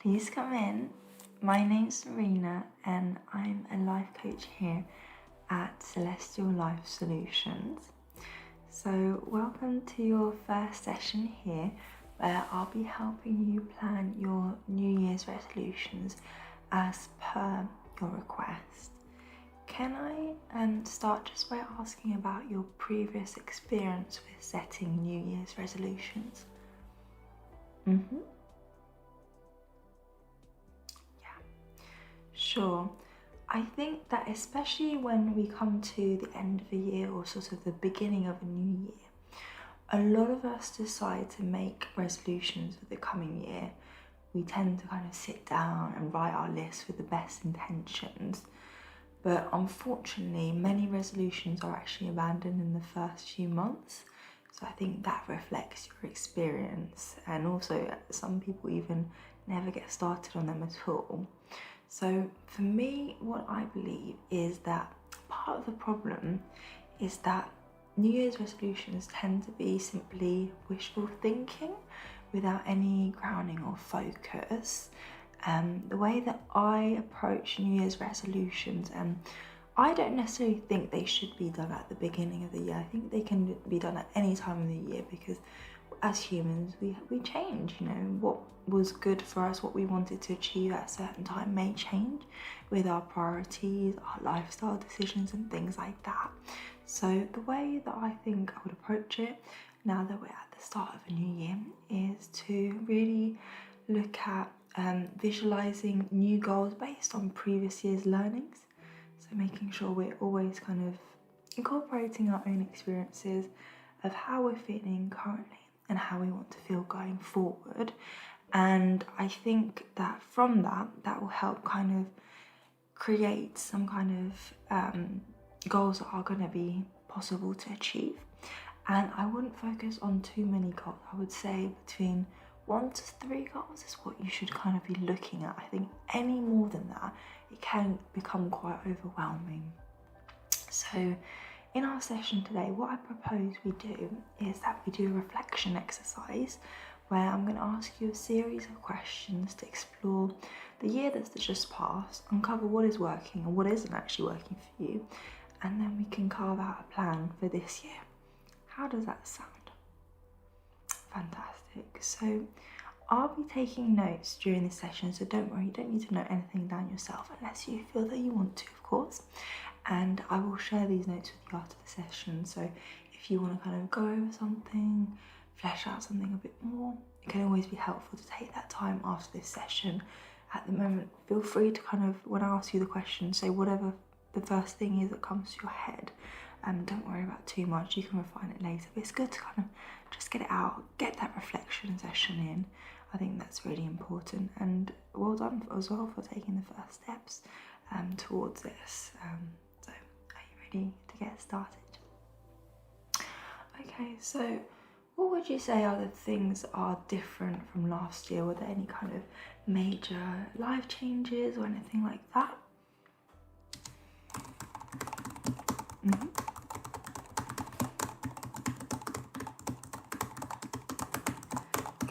Please come in. My name's Marina and I'm a life coach here at Celestial Life Solutions. So welcome to your first session here where I'll be helping you plan your New Year's resolutions as per your request. Can I start just by asking about your previous experience with setting New Year's resolutions? Sure. I think that especially when we come to the end of a year or sort of the beginning of a new year, a lot of us decide to make resolutions for the coming year. We tend to kind of sit down and write our list with the best intentions. But unfortunately, many resolutions are actually abandoned in the first few months. So I think that reflects your experience. And also some people even never get started on them at all. So for me, what I believe is that part of the problem is that New Year's resolutions tend to be simply wishful thinking without any grounding or focus. The way that I approach New Year's resolutions, I don't necessarily think they should be done at the beginning of the year. I think they can be done at any time of the year because as humans, we change, what was good for us, what we wanted to achieve at a certain time may change with our priorities, our lifestyle decisions and things like that. So the way that I think I would approach it now that we're at the start of a new year is to really look at visualizing new goals based on previous year's learnings. So making sure we're always kind of incorporating our own experiences of how we're feeling currently and how we want to feel going forward. And I think that from that will help kind of create some kind of goals that are going to be possible to achieve. And I wouldn't focus on too many goals. I would say between 1 to 3 goals is what you should kind of be looking at. I think any more than that, it can become quite overwhelming. So in our session today, what I propose we do is that we do a reflection exercise where I'm going to ask you a series of questions to explore the year that's just passed, uncover what is working and what isn't actually working for you, and then we can carve out a plan for this year. How does that sound? Fantastic. So I'll be taking notes during this session, so don't worry, you don't need to note anything down yourself unless you feel that you want to, of course. And I will share these notes with you after the session, so if you want to kind of go over something, flesh out something a bit more, it can always be helpful to take that time after this session. At the moment, feel free to kind of, when I ask you the question, say whatever the first thing is that comes to your head. Don't worry about too much, you can refine it later, but it's good to kind of just get it out, get that reflection session in. I think that's really important, and well done as well for taking the first steps towards this. So are you ready to get started? Okay, so what would you say are the things that are different from last year? Were there any kind of major life changes or anything like that?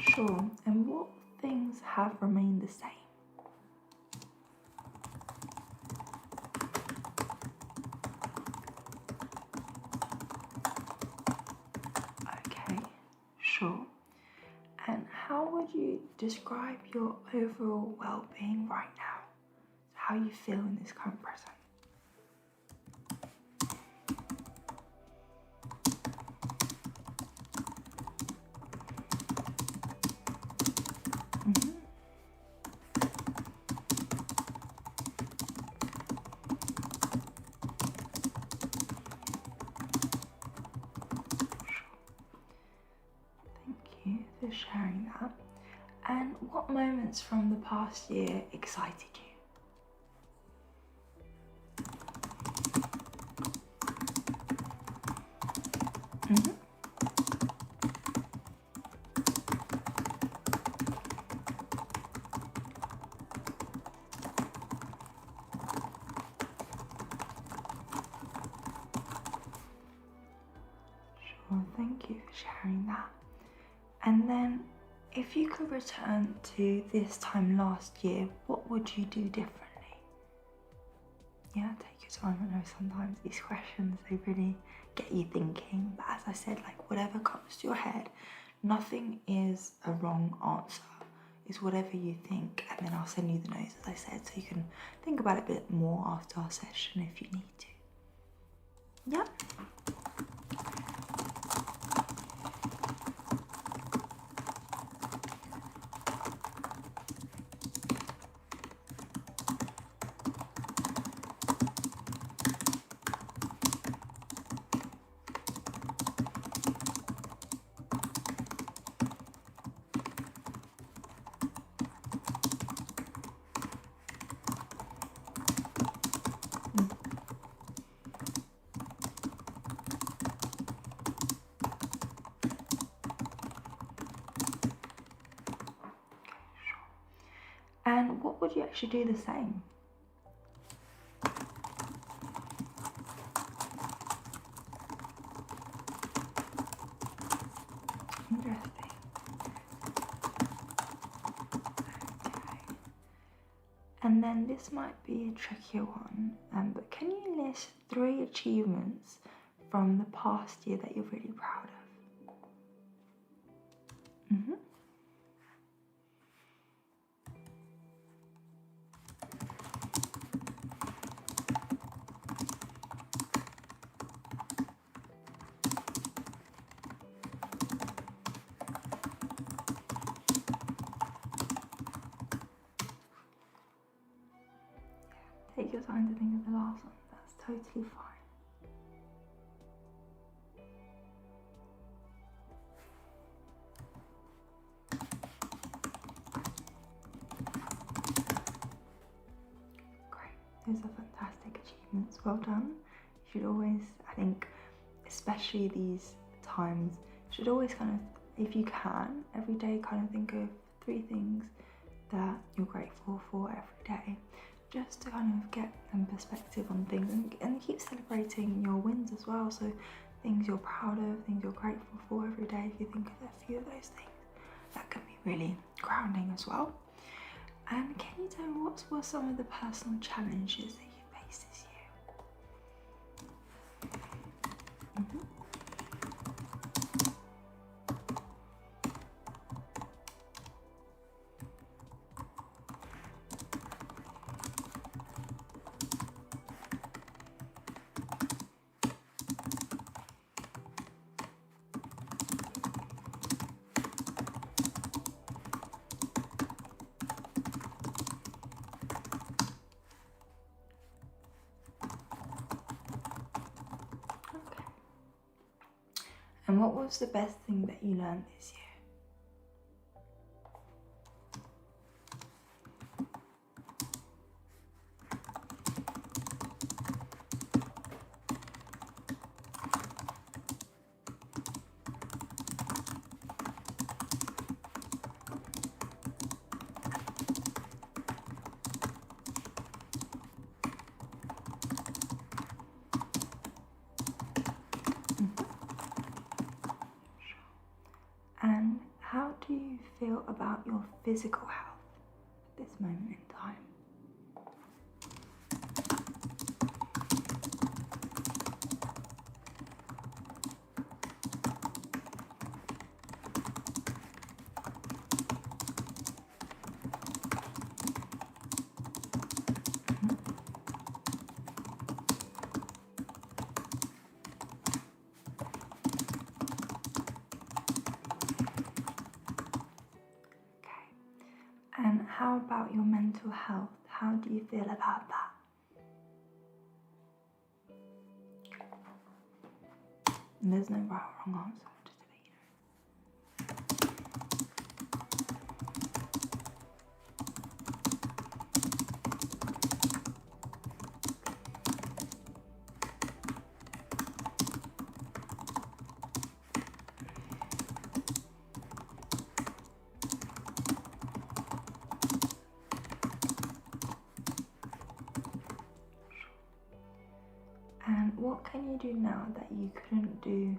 Sure. And what things have remained the same? Okay, sure. And how would you describe your overall well-being right now? How you feel in this current present? For sharing that. And what moments from the past year excited you? Sure, thank you for sharing that. And then if you could return to this time last year, what would you do differently? Yeah, take your time. I know sometimes these questions, they really get you thinking, but as I said, like whatever comes to your head, nothing is a wrong answer. It's whatever you think, and then I'll send you the notes, as I said, so you can think about it a bit more after our session if you need to. Yeah? And what would you actually do the same? Interesting. Okay. And then this might be a trickier one, but can you list 3 achievements from the past year that you're really proud of? Take your time to think of the last one, that's totally fine. Great, those are fantastic achievements, well done. You should always, I think, especially these times, you should always kind of, if you can, every day kind of think of 3 things that you're grateful for every day, just to kind of get some perspective on things and keep celebrating your wins as well. So things you're proud of, things you're grateful for every day, if you think of a few of those things, that can be really grounding as well. And can you tell me what were some of the personal challenges that you faced this year? And what was the best thing that you learned this year? And how do you feel about your physical health at this moment in time? And how about your mental health? How do you feel about that? And there's no right or wrong answer, just to let you know. And what can you do now that you couldn't do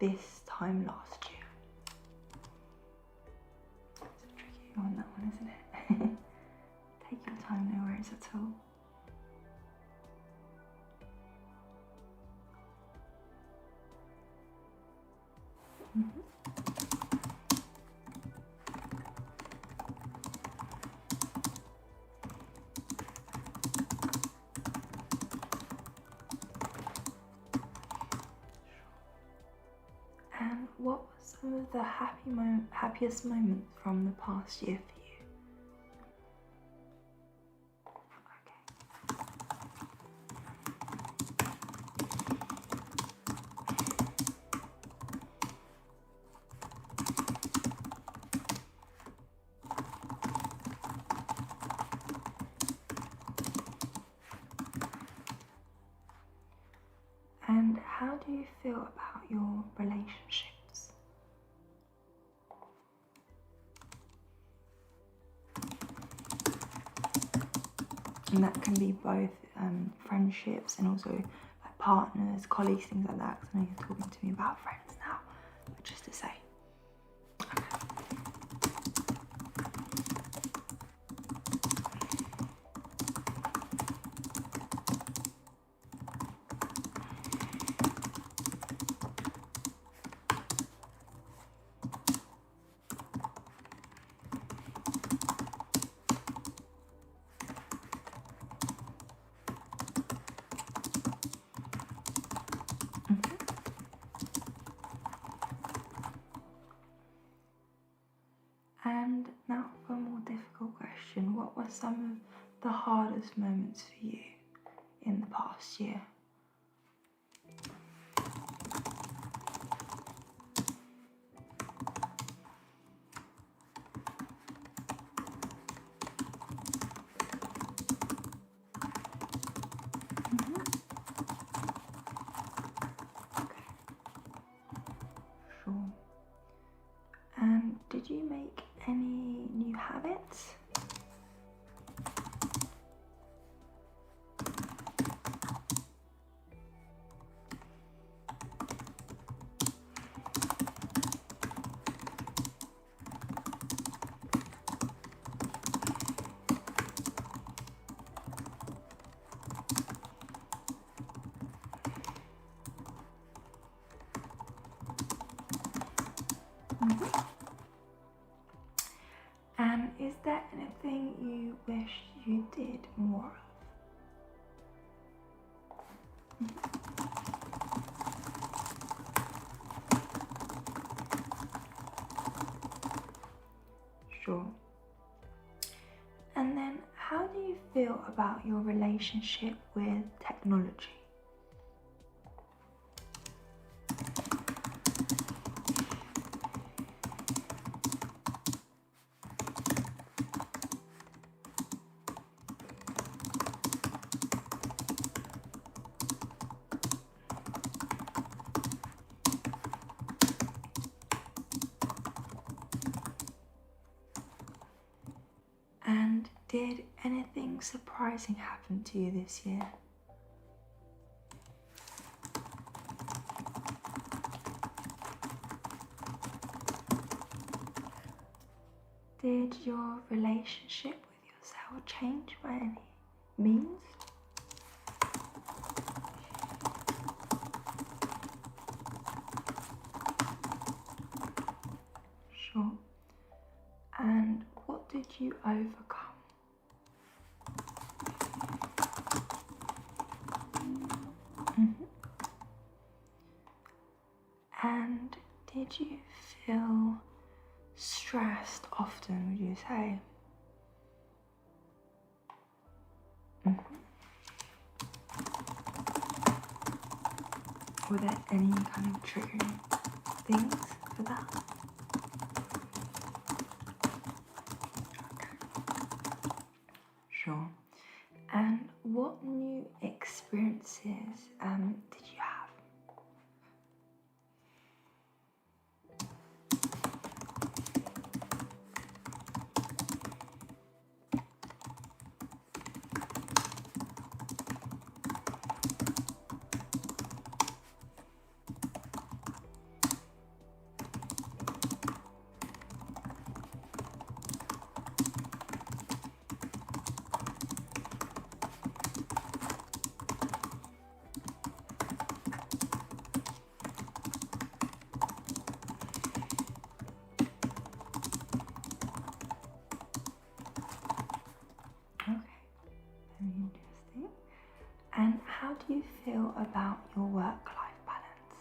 this time last year? some of the happiest moments from the past year for you? And how do you feel about your relationships? And that can be both friendships and also like partners, colleagues, things like that. Because I know you're talking to me about friends now, but just to say. And now for a more difficult question, what were some of the hardest moments for you in the past year? Sure. And did you make any new habits? And is there anything you wish you did more of? Sure. And then how do you feel about your relationship with technology? And did anything surprising happen to you this year? Did your relationship with yourself change by any means? Sure. And what did you overcome? And did you feel stressed often, would you say? Were there any kind of triggering things for that? Sure. And what new experiences did you have? Very interesting. And how do you feel about your work-life balance?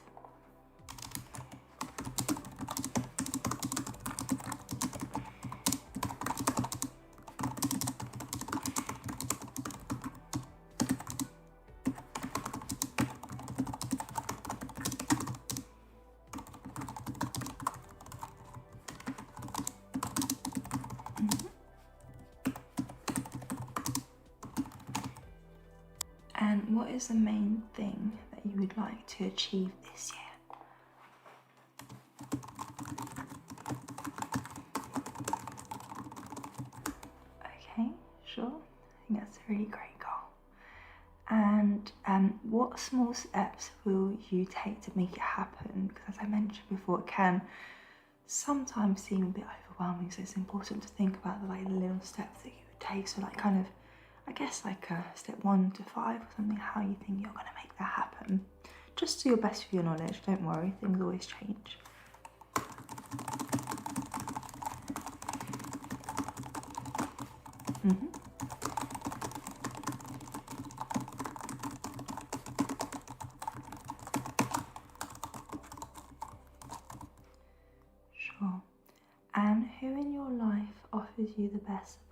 what is the main thing that you would like to achieve this year? Okay, sure. I think that's a really great goal. And what small steps will you take to make it happen? Because as I mentioned before, it can sometimes seem a bit overwhelming, so it's important to think about the little steps that you would take. So like kind of, I guess like step 1 to 5 or something, how you think you're going to make that happen. Just to your best of your knowledge, don't worry, things always change. Sure. And who in your life offers you the best support?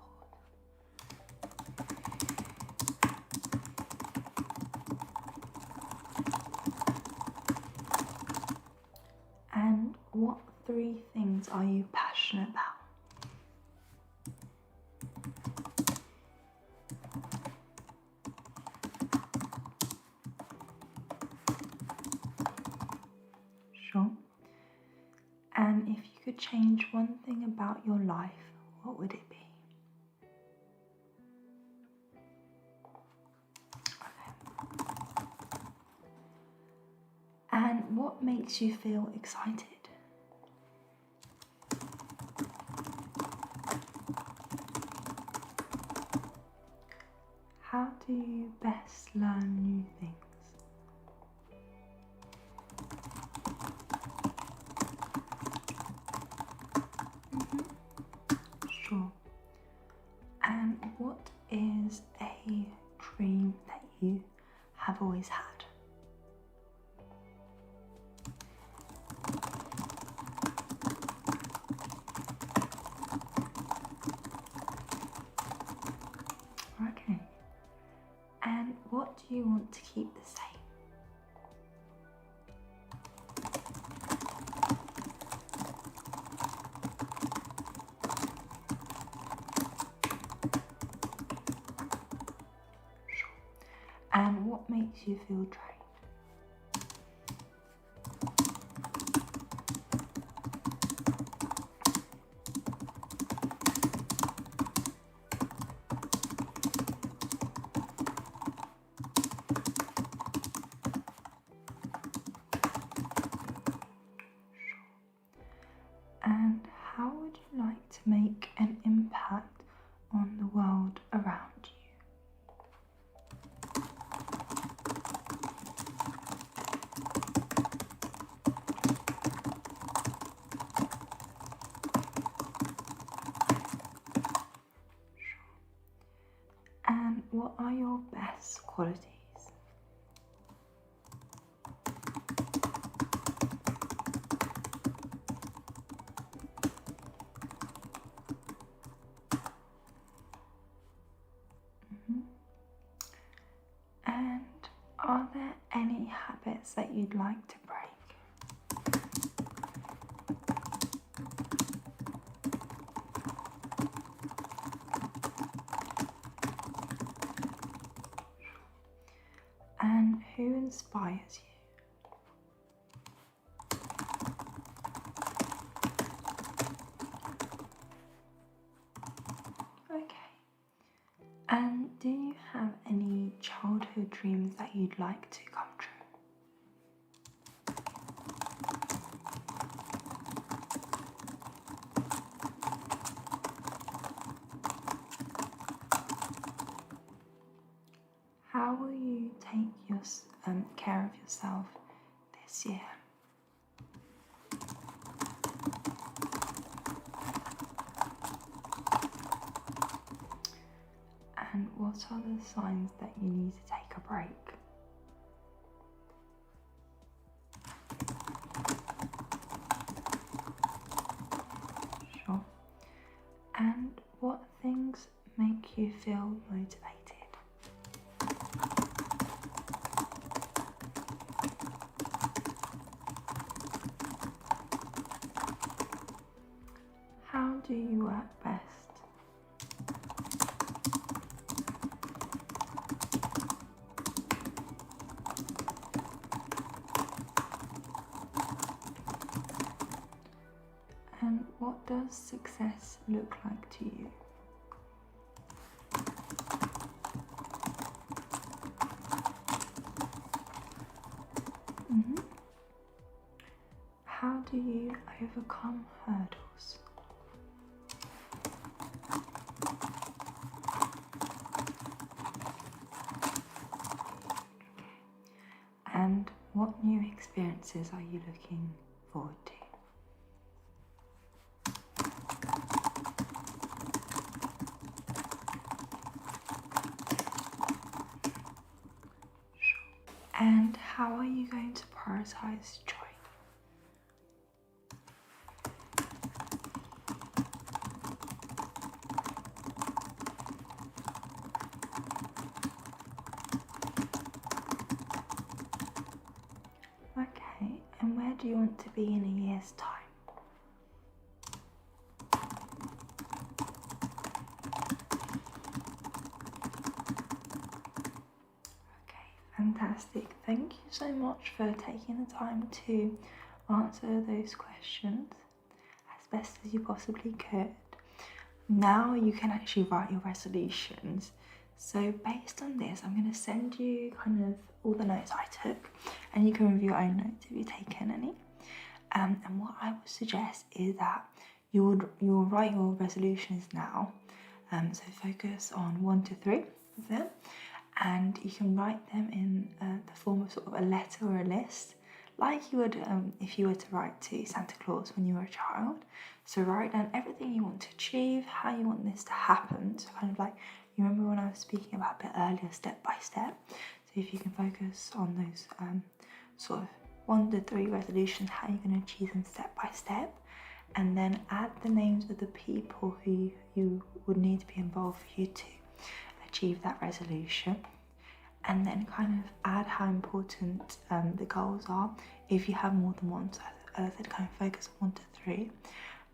And what 3 things are you passionate about? Sure. And if you could change one thing about your life, what would it be? Okay. And what makes you feel excited? How do you best learn new things? Sure. And what is a dream that you have always had? Okay. And what do you want to keep the same? And what makes you feel drained? And how would you like to make an impact on the world around you? And what are your best qualities? And are there any habits that you'd like to break? And who inspires you? Okay. And do you have any childhood dreams that you'd like to come true? How will you take care of yourself this year? And what are the signs that you need to take a break? Sure. And what things make you feel motivated? How do you work best? does success look like to you? How do you overcome hurdles? And what new experiences are you looking forward to? And how are you going to prioritize joy? Okay, and where do you want to be in a year's time? Okay, fantastic. Thank you so much for taking the time to answer those questions as best as you possibly could. Now you can actually write your resolutions. So based on this, I'm going to send you kind of all the notes I took, and you can review your own notes if you've taken any. And what I would suggest is that you'll write your resolutions now. So focus on 1 to 3 of them, and you can write them in the form of sort of a letter or a list, like you would if you were to write to Santa Claus when you were a child. So write down everything you want to achieve, how you want this to happen. So kind of like, you remember when I was speaking about a bit earlier, step by step. So if you can focus on those sort of 1 to 3 resolutions, how you're going to achieve them step by step, and then add the names of the people who you would need to be involved for you to achieve that resolution, and then kind of add how important the goals are if you have more than one. So as I said, kind of focus on 1 to 3,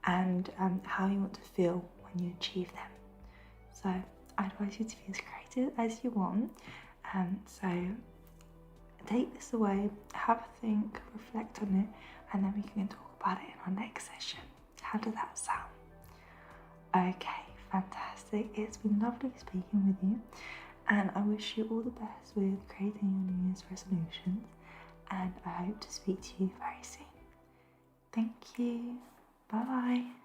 and how you want to feel when you achieve them. So I advise you to be as creative as you want. So take this away, have a think, reflect on it, and then we can talk about it in our next session. How does that sound? Okay, fantastic. It's been lovely speaking with you, and I wish you all the best with creating your New Year's resolutions, and I hope to speak to you very soon. Thank you. Bye bye.